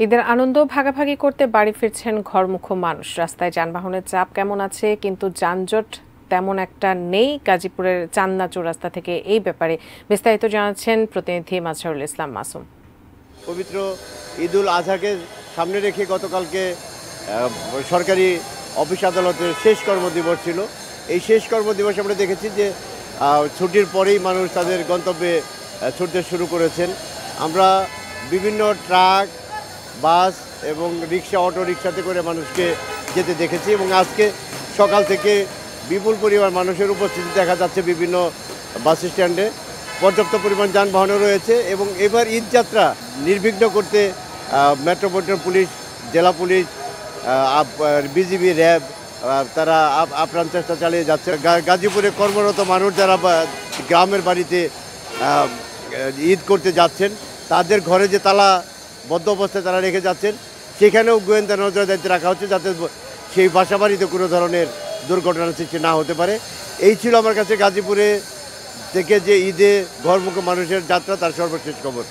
ঈদের আনন্দ ভাগাভাগি করতে বাড়ি ফিরছেন ঘরমুখো মানুষ। রাস্তায় যানবাহনের চাপ কেমন আছে, কিন্তু যানজট তেমন একটা নেই গাজীপুরের চান্দনা চৌরাস্তা থেকে। এই ব্যাপারে বিস্তারিত জানাচ্ছেন প্রতিনিধি মাজহারুল ইসলাম মাসুম। পবিত্র ঈদুল আজহাকে সামনে রেখে গতকালকে সরকারি অফিস আদালতের শেষ কর্মদিবস ছিল। এই শেষ কর্মদিবসে আমরা দেখেছি যে ছুটির পরেই মানুষ তাদের গন্তব্যে ছুটতে শুরু করেছেন। আমরা বিভিন্ন ট্রাক, বাস এবং রিক্সা, অটো রিক্সাতে করে মানুষকে যেতে দেখেছি এবং আজকে সকাল থেকে বিপুল পরিমাণ মানুষের উপস্থিতি দেখা যাচ্ছে বিভিন্ন বাস স্ট্যান্ডে। পর্যাপ্ত পরিমাণ যানবাহনও রয়েছে এবং এবার ঈদযাত্রা নির্বিঘ্ন করতে মেট্রোপলিটন পুলিশ, জেলা পুলিশ, বিজিবি, র্যাব তারা আপ্রাণ চেষ্টা চালিয়ে যাচ্ছে। গাজীপুরে কর্মরত মানুষ যারা গ্রামের বাড়িতে ঈদ করতে যাচ্ছেন, তাদের ঘরে যে তালা বদ্ধ অবস্থায় তারা রেখে যাচ্ছেন, সেখানেও গোয়েন্দা নজরদারিতে রাখা হচ্ছে যাতে সেই বাসা বাড়িতে কোনো ধরনের দুর্ঘটনার সৃষ্টি না হতে পারে। এই ছিল আমার কাছে গাজীপুরে থেকে যে ঈদে ঘরমুখো মানুষের যাত্রা, তার সর্বশেষ খবর।